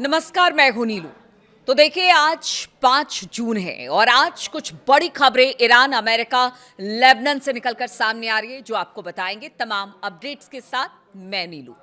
नमस्कार, मैं हूं नीलू। तो देखिए, आज 5 जून है और आज कुछ बड़ी खबरें ईरान, अमेरिका, लेबनान से निकलकर सामने आ रही है, जो आपको बताएंगे तमाम अपडेट्स के साथ। मैं नीलू।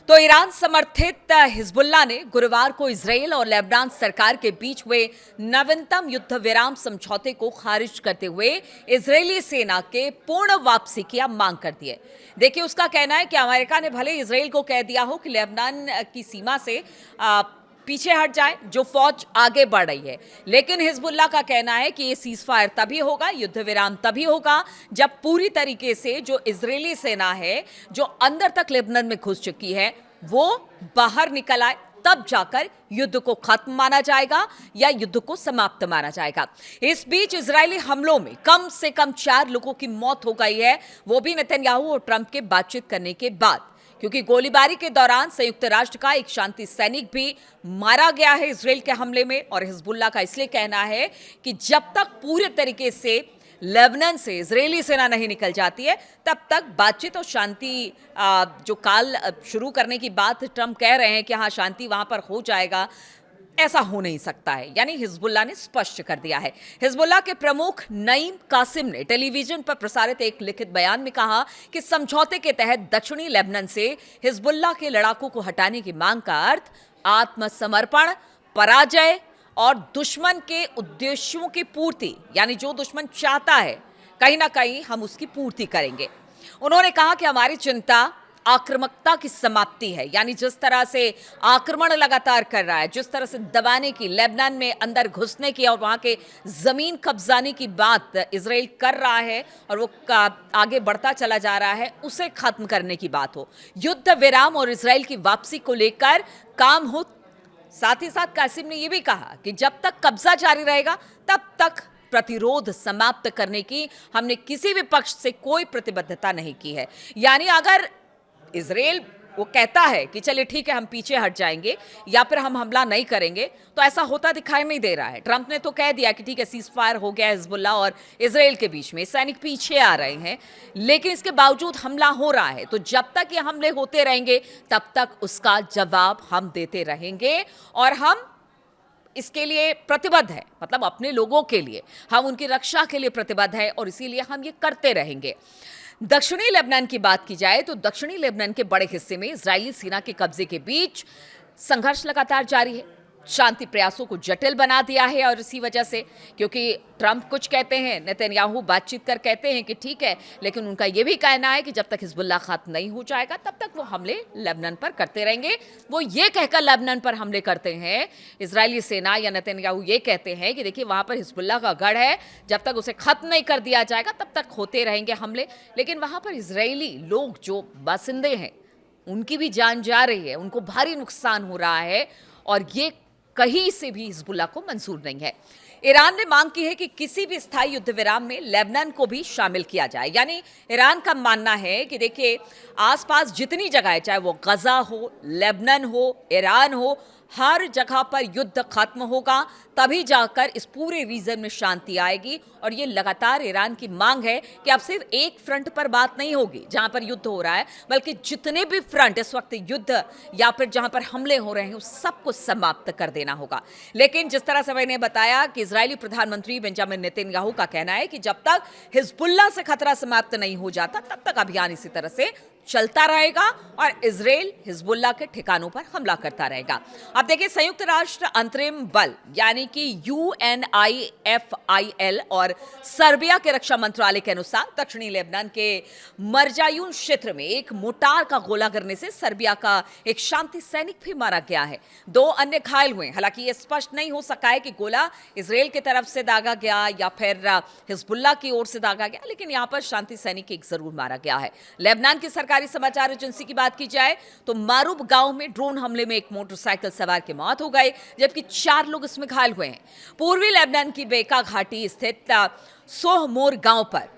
तो ईरान समर्थित हिजबुल्लाह ने गुरुवार को इजराइल और लेबनान सरकार के बीच हुए नवीनतम युद्ध विराम समझौते को खारिज करते हुए इजरायली सेना के पूर्ण वापसी की अब मांग कर दी है। देखिए, उसका कहना है कि अमेरिका ने भले इजराइल को कह दिया हो कि लेबनान की सीमा से पीछे हट जाए, जो फौज आगे बढ़ रही है, लेकिन हिजबुल्लाह का कहना है कि ये सीज फायर तभी होगा, युद्ध विराम तभी होगा, जब पूरी तरीके से जो इजरायली सेना है, जो अंदर तक लेबनान में घुस चुकी है, वो बाहर निकल आए। तब जाकर युद्ध को खत्म माना जाएगा या युद्ध को समाप्त माना जाएगा। इस बीच इजरायली हमलों में कम से कम 4 लोगों की मौत हो गई है, वो भी नेतन्याहू और ट्रंप के बातचीत करने के बाद, क्योंकि गोलीबारी के दौरान संयुक्त राष्ट्र का एक शांति सैनिक भी मारा गया है इजराइल के हमले में। और हिजबुल्लाह का इसलिए कहना है कि जब तक पूरे तरीके से लेबनान से इजरायली सेना नहीं निकल जाती है, तब तक बातचीत और शांति जो काल शुरू करने की बात ट्रंप कह रहे हैं कि हाँ, शांति वहां पर हो जाएगा, ऐसा हो नहीं सकता है। यानी हिजबुल्लाह ने स्पष्ट कर दिया है। हिजबुल्लाह के प्रमुख नईम कासिम ने टेलीविजन पर प्रसारित एक लिखित बयान में कहा कि समझौते के तहत दक्षिणी लेबनान से हिजबुल्लाह के लड़ाकों को हटाने की मांग का अर्थ आत्मसमर्पण, पराजय और दुश्मन के उद्देश्यों की पूर्ति, यानी जो दुश्मन चाहता है कहीं ना कहीं हम उसकी पूर्ति करेंगे। उन्होंने कहा कि हमारी चिंता आक्रामकता की समाप्ति है, यानी जिस तरह से आक्रमण लगातार कर रहा है, जिस तरह से दबाने की, लेबनान में अंदर घुसने की और वहां के जमीन कब्जाने की बात इजराइल कर रहा है और वो आगे बढ़ता चला जा रहा है, उसे खत्म करने की बात हो, युद्ध विराम और इजराइल की वापसी को लेकर काम हो। साथ ही साथ कासिम ने यह भी कहा कि जब तक कब्जा जारी रहेगा, तब तक प्रतिरोध समाप्त करने की हमने किसी भी पक्ष से कोई प्रतिबद्धता नहीं की है। यानी अगर इजराइल वो कहता है कि चलिए ठीक है, हम पीछे हट जाएंगे या फिर हम हमला नहीं करेंगे, तो ऐसा होता दिखाई नहीं दे रहा है। ट्रंप ने तो कह दिया कि ठीक है, सीज फायर हो गया हिजबुल्लाह और इजराइल के बीच में, सैनिक पीछे आ रहे हैं, लेकिन इसके बावजूद हमला हो रहा है। तो जब तक ये हमले होते रहेंगे, तब तक उसका जवाब हम देते रहेंगे और हम इसके लिए प्रतिबद्ध है, मतलब अपने लोगों के लिए, हम उनकी रक्षा के लिए प्रतिबद्ध है और इसीलिए हम ये करते रहेंगे। दक्षिणी लेबनान की बात की जाए तो दक्षिणी लेबनान के बड़े हिस्से में इजरायली सेना के कब्जे के बीच संघर्ष लगातार जारी है। शांति प्रयासों को जटिल बना दिया है और इसी वजह से, क्योंकि ट्रंप कुछ कहते हैं, नेतन्याहू बातचीत कर कहते हैं कि ठीक है, लेकिन उनका यह भी कहना है कि जब तक हिजबुल्लाह खत्म नहीं हो जाएगा, तब तक वो हमले लेबनान पर करते रहेंगे। वो ये कहकर लेबनान पर हमले करते हैं, इजरायली सेना या नेतन्याहू ये कहते हैं कि देखिए, वहां पर हिजबुल्लाह का गढ़ है, जब तक उसे खत्म नहीं कर दिया जाएगा, तब तक होते रहेंगे हमले। लेकिन वहां पर इजरायली लोग, जो बासिंदे हैं, उनकी भी जान जा रही है, उनको भारी नुकसान हो रहा है और ये कहीं से भी हिजबुल्लाह को मंजूर नहीं है। ईरान ने मांग की है कि किसी भी स्थायी युद्ध विराम में लेबनान को भी शामिल किया जाए। यानी ईरान का मानना है कि देखिए, आसपास जितनी जगह है, चाहे वो गजा हो, लेबनान हो, ईरान हो, हर जगह पर युद्ध खत्म होगा, तभी जाकर इस पूरे रीजन में शांति आएगी। और ये लगातार ईरान की मांग है कि अब सिर्फ एक फ्रंट पर बात नहीं होगी जहां पर युद्ध हो रहा है, बल्कि जितने भी फ्रंट इस वक्त युद्ध या फिर जहां पर हमले हो रहे हैं, उस सबको समाप्त कर देना होगा। लेकिन जिस तरह से मैंने बताया कि इजरायली प्रधानमंत्री बेंजामिन नेतन्याहू का कहना है कि जब तक हिजबुल्लाह से खतरा समाप्त नहीं हो जाता, तब तक अभियान इसी तरह से चलता रहेगा और इजराइल हिजबुल्लाह के ठिकानों पर हमला करता रहेगा। अब देखिए, संयुक्त राष्ट्र अंतरिम बल यानी कि UNIFIL और सर्बिया के रक्षा मंत्रालय के अनुसार दक्षिणी लेबनान के मरजायून क्षेत्र में एक मोटार का गोला गिरने से सर्बिया का एक शांति सैनिक भी मारा गया है। 2 अन्य घायल हुए। हालांकि यह स्पष्ट नहीं हो सका है कि गोला इजराइल की तरफ से दागा गया या फिर हिजबुल्लाह की ओर से दागा गया, लेकिन यहां पर शांति सैनिक एक जरूर मारा गया है। लेबनान की सरकार समाचार एजेंसी की बात की जाए तो मारूब गांव में ड्रोन हमले में एक मोटरसाइकिल सवार की मौत हो गई, जबकि 4 लोग इसमें घायल हुए हैं। पूर्वी लेबनान की बेका घाटी स्थित सोहमोर गांव पर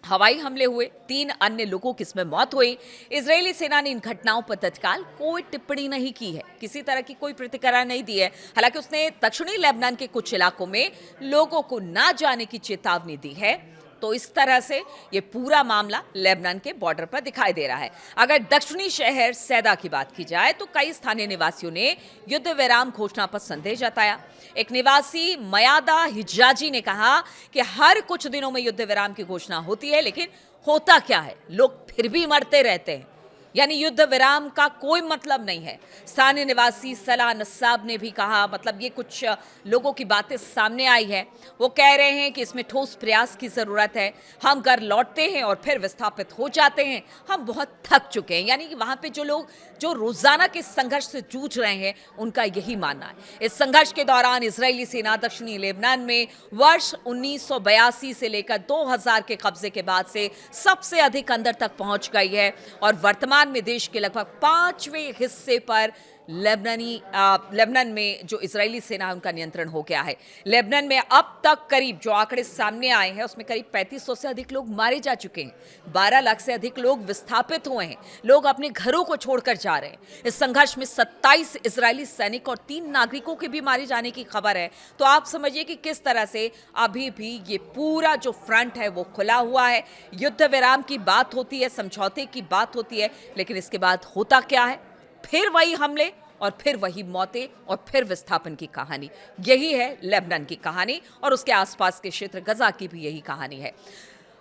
हवाई हमले हुए, 3 अन्य लोगों की इसमें मौत हुई। इजरायली सेना ने इन घटनाओं पर तत्काल कोई टिप्पणी नहीं की है, किसी तरह की कोई प्रतिक्रिया नहीं दी है। हालांकि उसने दक्षिणी लेबनान के कुछ इलाकों में लोगों को ना जाने की चेतावनी दी है। तो इस तरह से ये पूरा मामला लेबनान के बॉर्डर पर दिखाई दे रहा है। अगर दक्षिणी शहर सैदा की बात की जाए तो कई स्थानीय निवासियों ने युद्ध विराम घोषणा पर संदेह जताया। एक निवासी मयादा हिजाजी ने कहा कि हर कुछ दिनों में युद्ध विराम की घोषणा होती है, लेकिन होता क्या है, लोग फिर भी मरते रहते हैं, यानी युद्ध विराम का कोई मतलब नहीं है। स्थानीय निवासी सलाह नस्साब ने भी कहा, मतलब ये कुछ लोगों की बातें सामने आई है। वो कह रहे हैं कि इसमें ठोस प्रयास की ज़रूरत है। हम घर लौटते हैं और फिर विस्थापित हो जाते हैं। हम बहुत थक चुके हैं। यानी कि वहाँ पे जो लोग जो रोज़ाना के संघर्ष से जूझ रहे हैं, उनका यही मानना है। इस संघर्ष के दौरान इजरायली सेना दक्षिणी लेबनान में वर्ष 1982 से लेकर 2000 के कब्जे के बाद से सबसे अधिक अंदर तक पहुंच गई है और वर्तमान में देश के लगभग 5वें हिस्से पर लेबनान में जो इजरायली सेना है उनका नियंत्रण हो गया है। लेबनान में अब तक करीब जो आंकड़े सामने आए हैं उसमें करीब 3500 से अधिक लोग मारे जा चुके हैं। 12 लाख से अधिक लोग विस्थापित हुए हैं। लोग अपने घरों को छोड़कर जा रहे हैं। इस संघर्ष में 27 इजरायली सैनिक और 3 नागरिकों के भी मारे जाने की खबर है। तो आप समझिए कि किस तरह से अभी भी ये पूरा जो फ्रंट है वो खुला हुआ है। युद्ध विराम की बात होती है, समझौते की बात होती है, लेकिन इसके बाद होता क्या है? फिर वही हमले और फिर वही मौतें और फिर विस्थापन की कहानी। यही है लेबनान की कहानी और उसके आसपास के क्षेत्र गजा की भी यही कहानी है।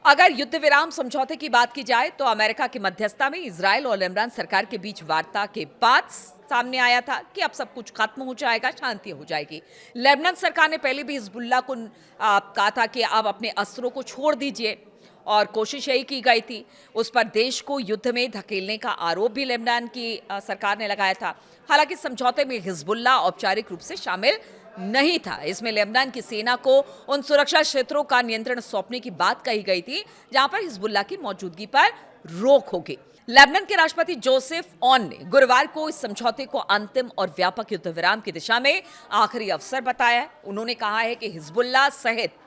अगर युद्ध विराम समझौते की बात की जाए तो अमेरिका की मध्यस्थता में इजराइल और लेबनान सरकार के बीच वार्ता के बाद सामने आया था कि अब सब कुछ खत्म हो जाएगा, शांति हो जाएगी। लेबनान सरकार ने पहले भी हिजबुल्लाह को कहा था कि आप अपने अस्त्रों को छोड़ दीजिए और कोशिश यही की गई थी। उस पर देश को युद्ध में धकेलने का आरोप भी लेबनान की सरकार ने लगाया था। हालांकि समझौते में हिजबुल्लाह औपचारिक रूप से शामिल नहीं था। इसमें लेबनान की सेना को उन सुरक्षा क्षेत्रों का नियंत्रण सौंपने की बात कही गई थी जहां पर हिजबुल्लाह की मौजूदगी पर रोक होगी। लेबनान के राष्ट्रपति जोसेफ ऑन ने गुरुवार को इस समझौते को अंतिम और व्यापक युद्ध विराम की दिशा में आखिरी अवसर बताया। उन्होंने कहा है कि हिजबुल्लाह सहित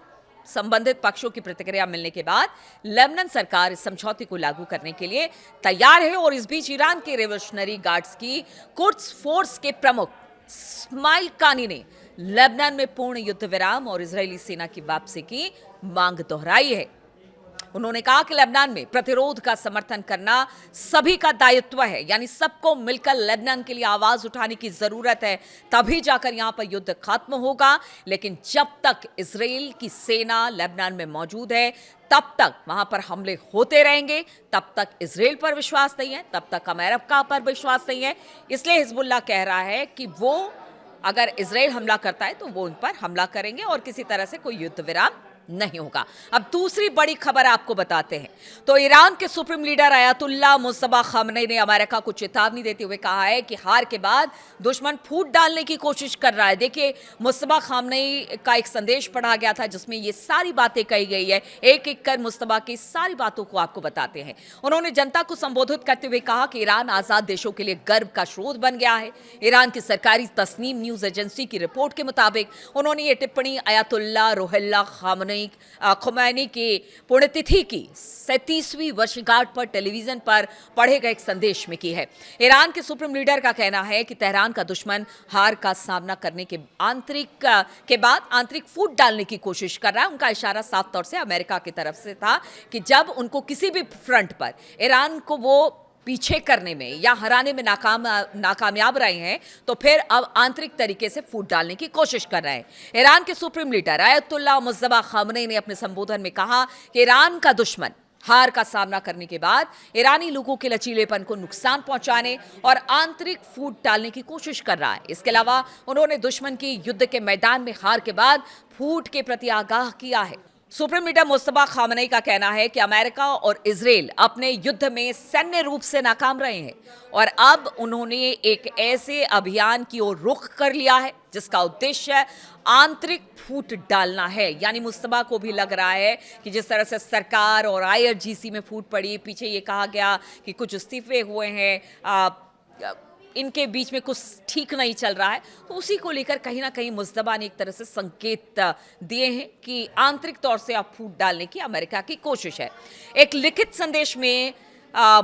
संबंधित पक्षों की प्रतिक्रिया मिलने के बाद लेबनान सरकार इस समझौते को लागू करने के लिए तैयार है। और इस बीच ईरान के रेवोल्यूशनरी गार्ड्स की कुड्स फोर्स के प्रमुख इस्माइल कानी ने लेबनान में पूर्ण युद्ध विराम और इजरायली सेना की वापसी की मांग दोहराई है। उन्होंने कहा कि लेबनान में प्रतिरोध का समर्थन करना सभी का दायित्व है, यानी सबको मिलकर लेबनान के लिए आवाज उठाने की जरूरत है, तभी जाकर यहां पर युद्ध खत्म होगा। लेकिन जब तक इजराइल की सेना लेबनान में मौजूद है तब तक वहां पर हमले होते रहेंगे, तब तक इजराइल पर विश्वास नहीं है, तब तक अमेरिका पर विश्वास नहीं है। इसलिए हिजबुल्लाह कह रहा है कि वो अगर इजराइल हमला करता है तो वो उन पर हमला करेंगे और किसी तरह से कोई युद्ध विराम नहीं होगा। अब दूसरी बड़ी खबर आपको बताते हैं। तो ईरान के supreme leader Ayatollah Mojtaba Khamenei ने अमेरिका को चेतावनी देते हुए कहा है कि हार के बाद दुश्मन फूट डालने की कोशिश कर रहा है। देखिए, मुज्तबा खामनेई का एक संदेश पढ़ा गया था जिसमें ये सारी बातें कही गई है। एक एक कर मुज्तबा की सारी बातों को आपको बताते हैं। उन्होंने जनता को संबोधित करते हुए कहा कि ईरान आजाद देशों के लिए गर्व का स्रोत बन गया है। ईरान की सरकारी तस्नीम न्यूज एजेंसी की रिपोर्ट के मुताबिक उन्होंने ये टिप्पणी अयातुल्लाह रूहुल्लाह खुमैनी की पुण्यतिथि की 37वीं वर्षगांठ पर टेलीविजन पर पढ़े गए एक संदेश में की है। ईरान के सुप्रीम लीडर का कहना है कि तेहरान का दुश्मन हार का सामना करने के बाद आंतरिक फूट डालने की कोशिश कर रहा है। उनका इशारा साफ तौर से अमेरिका की तरफ से था कि जब उनको किसी भी फ्रंट पर ईरान को वो पीछे करने में या हराने में नाकामयाब रहे हैं तो फिर अब आंतरिक तरीके से फूट डालने की कोशिश कर रहे हैं। ईरान के supreme leader Ayatollah Mojtaba Khamenei ने अपने संबोधन में कहा कि ईरान का दुश्मन हार का सामना करने के बाद ईरानी लोगों के लचीलेपन को नुकसान पहुंचाने और आंतरिक फूट डालने की कोशिश कर रहा है। इसके अलावा उन्होंने दुश्मन की युद्ध के मैदान में हार के बाद फूट के प्रति आगाह किया है। सुप्रीम लीडर मुज्तबा खामनेई का कहना है कि अमेरिका और इजराइल अपने युद्ध में सैन्य रूप से नाकाम रहे हैं और अब उन्होंने एक ऐसे अभियान की ओर रुख कर लिया है जिसका उद्देश्य आंतरिक फूट डालना है। यानी मुज्तबा को भी लग रहा है कि जिस तरह से सरकार और आईआरजीसी में फूट पड़ी, पीछे ये कहा गया कि कुछ इस्तीफे हुए हैं, इनके बीच में कुछ ठीक नहीं चल रहा है, तो उसी को लेकर कहीं ना कहीं मुज्तबा ने एक तरह से संकेत दिए हैं कि आंतरिक तौर से आप फूट डालने की अमेरिका की कोशिश है। एक लिखित संदेश में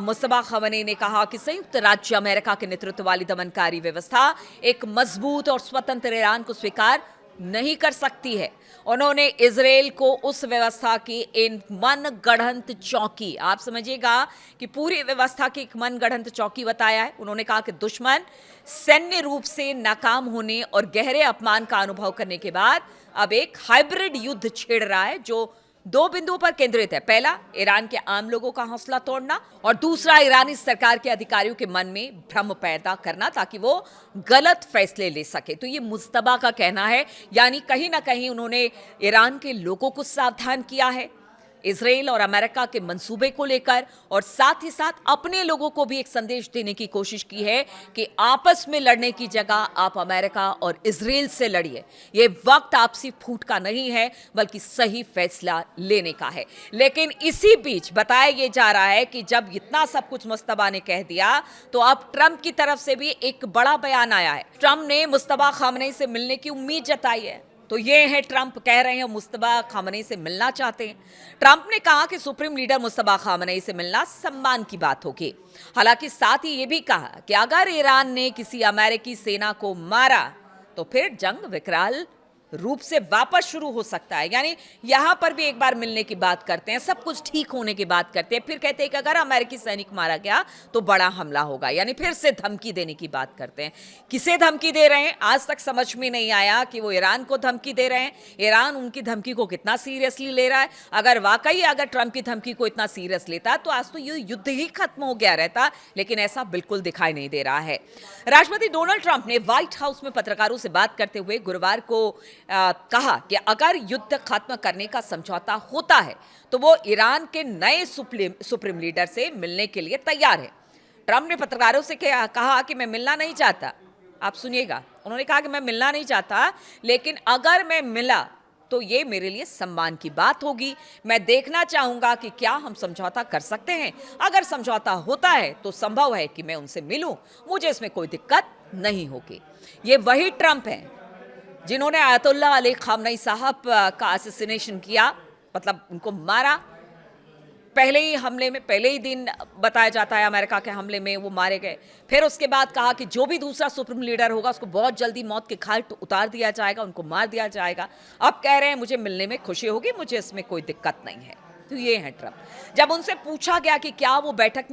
मुज्तबा खामनेई ने कहा कि संयुक्त राज्य अमेरिका के नेतृत्व वाली दमनकारी व्यवस्था एक मजबूत और स्वतंत्र ईरान को स्वीकार नहीं कर सकती है। उन्होंने इजराइल को उस व्यवस्था की इन मनगढ़ंत चौकी, आप समझिएगा कि पूरी व्यवस्था की एक मनगढ़ंत चौकी बताया है। उन्होंने कहा कि दुश्मन सैन्य रूप से नाकाम होने और गहरे अपमान का अनुभव करने के बाद अब एक हाइब्रिड युद्ध छेड़ रहा है जो दो बिंदुओं पर केंद्रित है। पहला, ईरान के आम लोगों का हौसला तोड़ना, और दूसरा, ईरानी सरकार के अधिकारियों के मन में भ्रम पैदा करना ताकि वो गलत फैसले ले सके। तो ये मुस्तबा का कहना है, यानी कहीं ना कहीं उन्होंने ईरान के लोगों को सावधान किया है इजराइल और अमेरिका के मंसूबे को लेकर, और साथ ही साथ अपने लोगों को भी एक संदेश देने की कोशिश की है कि आपस में लड़ने की जगह आप अमेरिका और इजराइल से लड़िए। ये वक्त आपसी फूट का नहीं है बल्कि सही फैसला लेने का है। लेकिन इसी बीच बताया ये जा रहा है कि जब इतना सब कुछ मुस्तबा ने कह दिया तो अब ट्रंप की तरफ से भी एक बड़ा बयान आया है। ट्रंप ने मुस्तबा खामनेई से मिलने की उम्मीद जताई है। तो ये है, ट्रंप कह रहे हैं मुस्तबा खामनेई से मिलना चाहते हैं। ट्रंप ने कहा कि सुप्रीम लीडर मुस्तबा खामनेई से मिलना सम्मान की बात होगी। हालांकि साथ ही ये भी कहा कि अगर ईरान ने किसी अमेरिकी सेना को मारा तो फिर जंग विकराल रूप से वापस शुरू हो सकता है। यानी यहां पर भी एक बार मिलने की बात करते हैं, सब कुछ ठीक होने की बात करते हैं, फिर कहते हैं कि अगर अमेरिकी सैनिक मारा गया तो बड़ा हमला होगा, यानी फिर से धमकी देने की बात करते हैं। किसे धमकी दे रहे हैं आज तक समझ में नहीं आया कि वो ईरान को धमकी दे रहे हैं। ईरान उनकी धमकी को कितना सीरियसली ले रहा है? अगर वाकई अगर ट्रंप की धमकी को इतना सीरियस लेता तो आज तो ये युद्ध ही खत्म हो गया रहता, लेकिन ऐसा बिल्कुल दिखाई नहीं दे रहा है। राष्ट्रपति डोनाल्ड ट्रंप ने व्हाइट हाउस में पत्रकारों से बात करते हुए गुरुवार को कहा कि अगर युद्ध खत्म करने का समझौता होता है तो वो ईरान के नए सुप्रीम लीडर से मिलने के लिए तैयार है। ट्रंप ने पत्रकारों से कहा कि मैं मिलना नहीं चाहता। आप सुनिएगा, उन्होंने कहा कि मैं मिलना नहीं चाहता, लेकिन अगर मैं मिला तो ये मेरे लिए सम्मान की बात होगी। मैं देखना चाहूंगा कि क्या हम समझौता कर सकते हैं। अगर समझौता होता है तो संभव है कि मैं उनसे मिलूं, मुझे इसमें कोई दिक्कत नहीं होगी। ये वही ट्रंप हैं जिन्होंने आयतुल्ला अली खामनेई साहब का असैसिनेशन किया, मतलब उनको मारा। पहले ही हमले में, पहले ही दिन बताया जाता है अमेरिका के हमले में वो मारे गए। फिर उसके बाद कहा कि जो भी दूसरा सुप्रीम लीडर होगा उसको बहुत जल्दी मौत के घाट उतार दिया जाएगा, उनको मार दिया जाएगा। अब कह रहे हैं मुझे मिलने में खुशी होगी, मुझे इसमें कोई दिक्कत नहीं है। तो ये है ट्रंप। जब उनसे पूछा गया कि क्या वो बैठक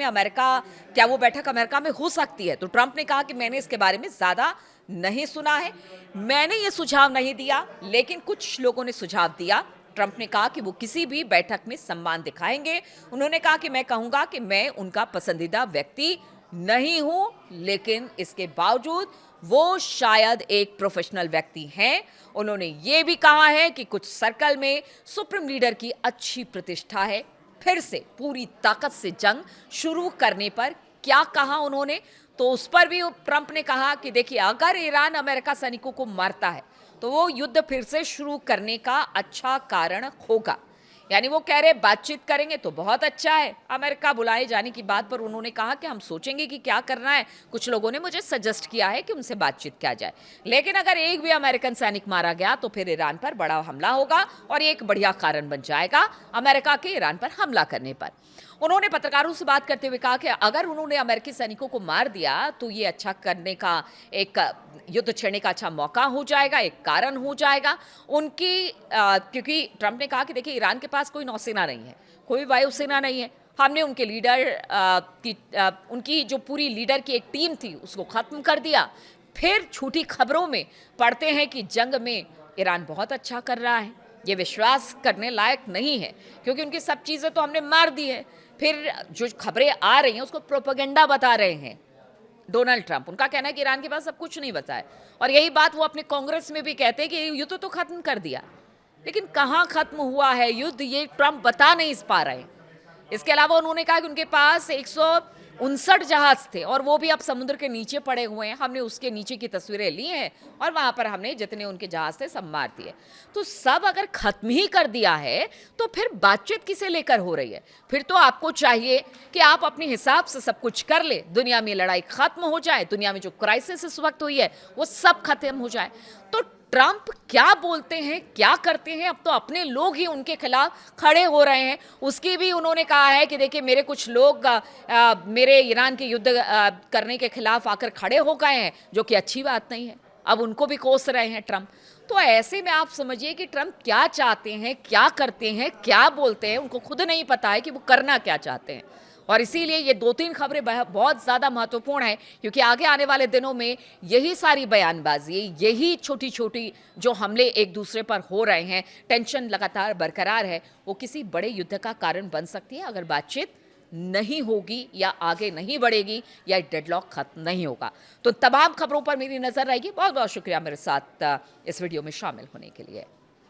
अमेरिका में हो सकती है, तो ट्रंप ने कहा कि मैंने इसके बारे में ज्यादा नहीं सुना है, मैंने ये सुझाव नहीं दिया, लेकिन कुछ लोगों ने सुझाव दिया। ट्रंप ने कहा कि वो किसी भी बैठक में सम्मान दिखाएंगे। उन्होंने कहा कि मैं कहूंगा कि मैं उनका पसंदीदा व्यक्ति नहीं हूं, लेकिन इसके बावजूद वो शायद एक प्रोफेशनल व्यक्ति हैं। उन्होंने ये भी कहा है कि कुछ सर्कल में सुप्रीम लीडर की अच्छी प्रतिष्ठा है। फिर से पूरी ताकत से जंग शुरू करने पर क्या कहा उन्होंने, तो उस पर भी ट्रंप ने कहा कि देखिए, अगर ईरान अमेरिका सैनिकों को मारता है तो वो युद्ध फिर से शुरू करने का अच्छा कारण होगा। यानी वो कह रहे बातचीत करेंगे तो बहुत अच्छा है। अमेरिका बुलाए जाने की बात पर उन्होंने कहा कि हम सोचेंगे कि क्या करना है। कुछ लोगों ने मुझे सजेस्ट किया है कि उनसे बातचीत किया जाए, लेकिन अगर एक भी अमेरिकन सैनिक मारा गया तो फिर ईरान पर बड़ा हमला होगा और ये एक बढ़िया कारण बन जाएगा अमेरिका के ईरान पर हमला करने पर। उन्होंने पत्रकारों से बात करते हुए कहा कि अगर उन्होंने अमेरिकी सैनिकों को मार दिया तो ये अच्छा करने का, एक युद्ध छेड़ने का अच्छा मौका हो जाएगा, एक कारण हो जाएगा उनकी। क्योंकि ट्रंप ने कहा कि देखिए, ईरान के पास कोई नौसेना नहीं है, कोई वायुसेना नहीं है। हमने उनके लीडर उनकी जो पूरी लीडर की एक टीम थी उसको खत्म कर दिया। फिर झूठी खबरों में पढ़ते हैं कि जंग में ईरान बहुत अच्छा कर रहा है। ये विश्वास करने लायक नहीं है, क्योंकि उनकी सब चीज़ें तो हमने मार दी है। फिर जो खबरें आ रही हैं उसको प्रोपेगेंडा बता रहे हैं डोनाल्ड ट्रंप। उनका कहना है कि ईरान के पास सब कुछ नहीं बचा है, और यही बात वो अपने कांग्रेस में भी कहते हैं कि युद्ध तो खत्म कर दिया, लेकिन कहाँ खत्म हुआ है युद्ध, ये ट्रंप बता नहीं पा रहे हैं। इसके अलावा उन्होंने कहा कि उनके पास 159 जहाज थे और वो भी अब समुद्र के नीचे पड़े हुए हैं। हमने उसके नीचे की तस्वीरें ली हैं और वहां पर हमने जितने उनके जहाज थे सब मार दिए। तो सब अगर खत्म ही कर दिया है तो फिर बातचीत किसे लेकर हो रही है? फिर तो आपको चाहिए कि आप अपने हिसाब से सब कुछ कर ले, दुनिया में लड़ाई खत्म हो जाए, दुनिया में जो क्राइसिस इस वक्त हुई है वो सब खत्म हो जाए। तो ट्रंप क्या बोलते हैं, क्या करते हैं, अब तो अपने लोग ही उनके खिलाफ खड़े हो रहे हैं। उसकी भी उन्होंने कहा है कि देखिए, मेरे कुछ लोग मेरे ईरान के युद्ध करने के खिलाफ आकर खड़े हो गए हैं, जो कि अच्छी बात नहीं है। अब उनको भी कोस रहे हैं ट्रंप। तो ऐसे में आप समझिए कि ट्रंप क्या चाहते हैं, क्या करते हैं, क्या बोलते हैं, उनको खुद नहीं पता है कि वो करना क्या चाहते हैं। और इसीलिए ये 2-3 खबरें बहुत ज़्यादा महत्वपूर्ण हैं, क्योंकि आगे आने वाले दिनों में यही सारी बयानबाजी, यही छोटी-छोटी जो हमले एक दूसरे पर हो रहे हैं, टेंशन लगातार बरकरार है, वो किसी बड़े युद्ध का कारण बन सकती है अगर बातचीत नहीं होगी या आगे नहीं बढ़ेगी या डेडलॉक खत्म नहीं होगा। तो तमाम खबरों पर मेरी नज़र रहेगी। बहुत-बहुत शुक्रिया मेरे साथ इस वीडियो में शामिल होने के लिए।